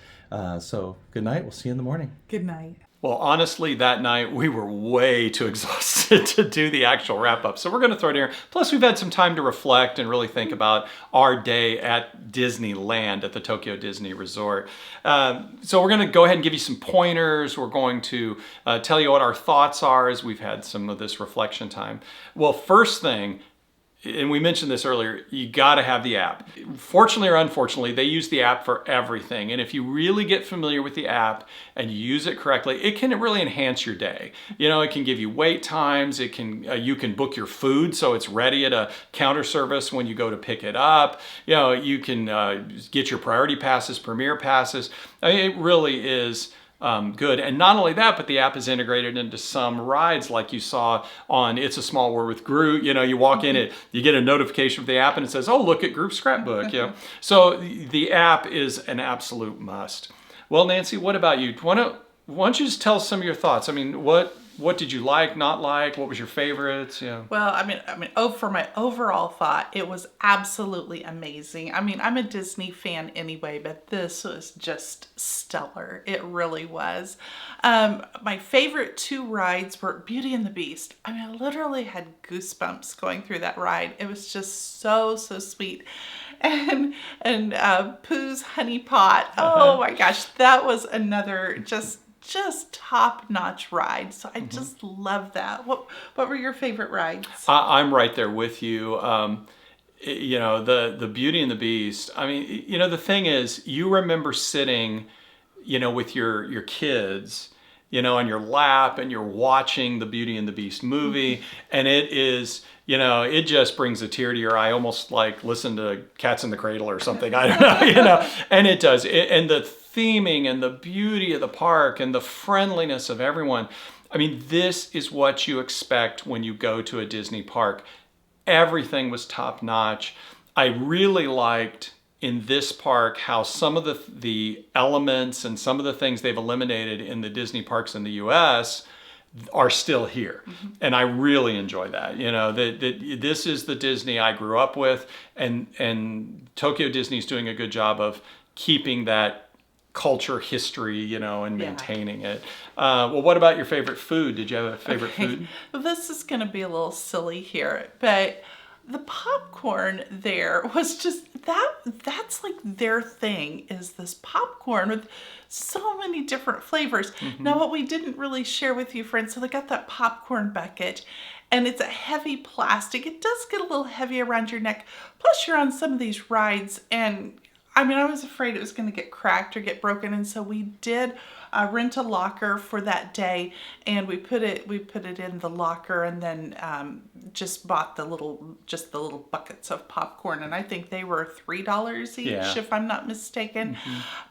So good night. We'll see you in the morning. Good night. Well, honestly, that night we were way too exhausted to do the actual wrap up. So we're going to throw it here. Plus, we've had some time to reflect and really think about our day at Disneyland at the Tokyo Disney Resort. So we're going to go ahead and give you some pointers. We're going to tell you what our thoughts are as we've had some of this reflection time. Well, first thing, and we mentioned this earlier, you got to have the app. Fortunately or unfortunately, they use the app for everything. And if you really get familiar with the app and you use it correctly, it can really enhance your day. You know, it can give you wait times. It can you can book your food so it's ready at a counter service when you go to pick it up. You know, you can get your priority passes, premier passes. I mean, it really is good. And not only that, but the app is integrated into some rides like you saw on It's a Small World with Groot. You know, you walk in, you get a notification of the app and it says, oh, look at Group's scrapbook. You know? So the app is an absolute must. Well, Nancy, what about you? Why don't you just tell us some of your thoughts? I mean, what did you like, not like? What was your favorites? Yeah. Well, I mean, for my overall thought, it was absolutely amazing. I mean, I'm a Disney fan anyway, but this was just stellar. It really was. My favorite two rides were Beauty and the Beast. I mean, I literally had goosebumps going through that ride. It was just so sweet. And Pooh's Honey Pot. Oh my gosh, that was another just top-notch ride. So I just love that. What were your favorite rides? I'm right there with you. You know, the Beauty and the Beast. I mean, you know, the thing is, you remember sitting, you know, with your kids, on your lap, and you're watching the Beauty and the Beast movie, and it is, it just brings a tear to your eye, almost like listen to Cats in the Cradle or something. I don't know, and it does. And the theming and the beauty of the park and the friendliness of everyone. I mean, this is what you expect when you go to a Disney park. Everything was top notch. I really liked in this park how some of the elements and some of the things they've eliminated in the Disney parks in the US are still here. And I really enjoy that. This is the Disney I grew up with, and Tokyo Disney's doing a good job of keeping that culture, history, and maintaining it. Well, what about your favorite food? Did you have a favorite food? Well, this is going to be a little silly here, but the popcorn there was just, that's like their thing, is this popcorn with so many different flavors. Now, what we didn't really share with you, friends, so they got that popcorn bucket, and it's a heavy plastic. It does get a little heavy around your neck. Plus, you're on some of these rides, and I mean, I was afraid it was going to get cracked or get broken, and so we did rent a locker for that day, and we put it in the locker, and then just bought the little buckets of popcorn, and I think they were $3 each, if I'm not mistaken.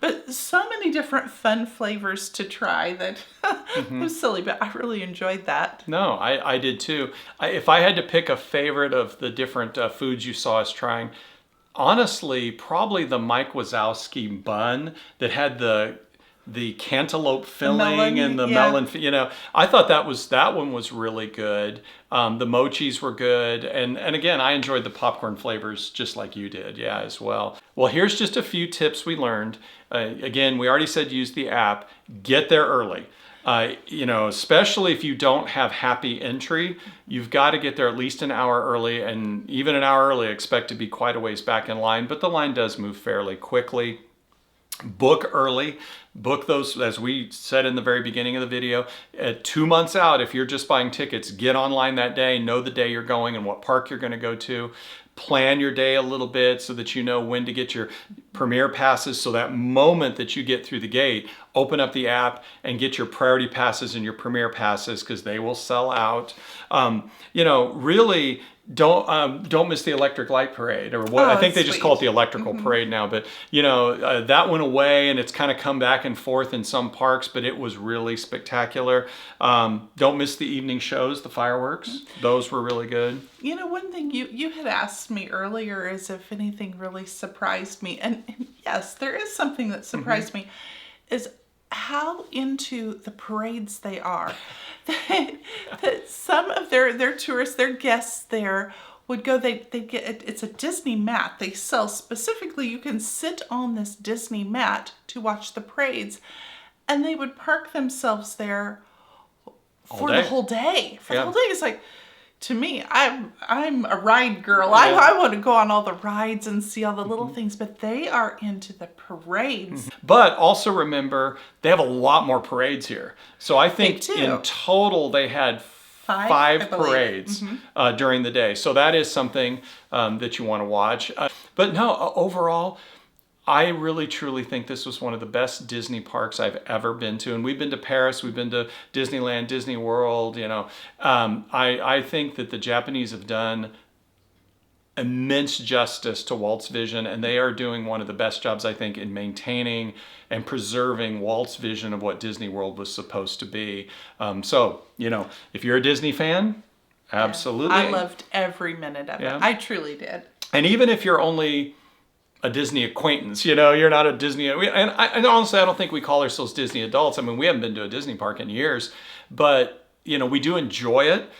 But so many different fun flavors to try that it was silly, but I really enjoyed that. No, I did too. If I had to pick a favorite of the different foods you saw us trying, honestly, probably the Mike Wazowski bun that had the cantaloupe filling and the melon. I thought that one was really good. The mochis were good, and again, I enjoyed the popcorn flavors just like you did, as well. Well, here's just a few tips we learned. Again, we already said use the app. Get there early. Especially if you don't have happy entry, you've got to get there at least an hour early, and even an hour early, expect to be quite a ways back in line, but the line does move fairly quickly. Book early. Book those, as we said in the very beginning of the video, 2 months out. If you're just buying tickets, get online that day, know the day you're going and what park you're going to go to. Plan your day a little bit so that you know when to get your premier passes, so that moment that you get through the gate, open up the app and get your priority passes and your premier passes, because they will sell out. Really don't miss the electric light parade, or what I think they just call it the electrical parade now, but that went away, and it's kind of come back and forth in some parks, but it was really spectacular. Don't miss the evening shows, the fireworks. Those were really good. One thing you had asked me earlier is if anything really surprised me, and yes, there is something that surprised me, is how into the parades they are. that some of their tourists, their guests there would go, they get, it's a Disney mat they sell specifically. You can sit on this Disney mat to watch the parades, and they would park themselves there for the whole day. For the whole day. It's like, to me, I'm a ride girl. I want to go on all the rides and see all the little things, but they are into the parades. But also remember, they have a lot more parades here. So I think in total they had five parades during the day. So that is something that you want to watch. But no, overall, I really truly think this was one of the best Disney parks I've ever been to. And we've been to Paris, we've been to Disneyland, Disney World, I think that the Japanese have done immense justice to Walt's vision, and they are doing one of the best jobs, I think, in maintaining and preserving Walt's vision of what Disney World was supposed to be. If you're a Disney fan, absolutely. I loved every minute of it. I truly did. And even if you're only a Disney acquaintance, you're not a Disney, and honestly, I don't think we call ourselves Disney adults. I mean, we haven't been to a Disney park in years, but, we do enjoy it.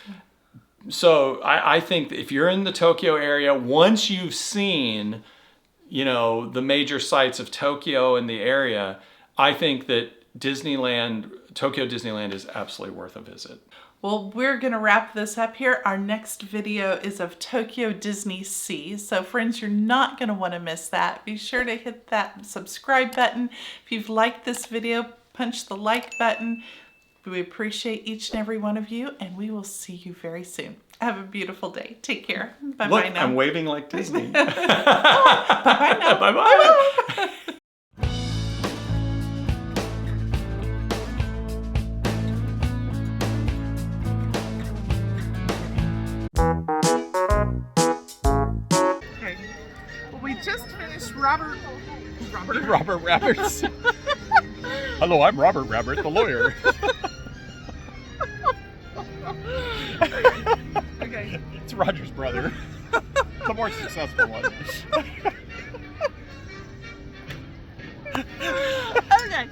So I think if you're in the Tokyo area, once you've seen, the major sites of Tokyo and the area, I think that Tokyo Disneyland is absolutely worth a visit. Well, we're going to wrap this up here. Our next video is of Tokyo Disney Sea. So friends, you're not going to want to miss that. Be sure to hit that subscribe button. If you've liked this video, punch the like button. We appreciate each and every one of you, and we will see you very soon. Have a beautiful day. Take care. Bye-bye now. I'm waving like Disney. Bye-bye now. Bye-bye. just finished Robert Roberts. Hello, I'm Robert Rabbit, the lawyer. Okay. It's Roger's brother, the more successful one. Okay.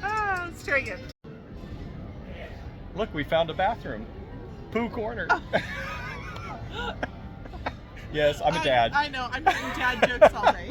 Let's try again. Look, we found a bathroom. Pooh corner. Yes, I'm a dad. I know. I'm making dad jokes all day.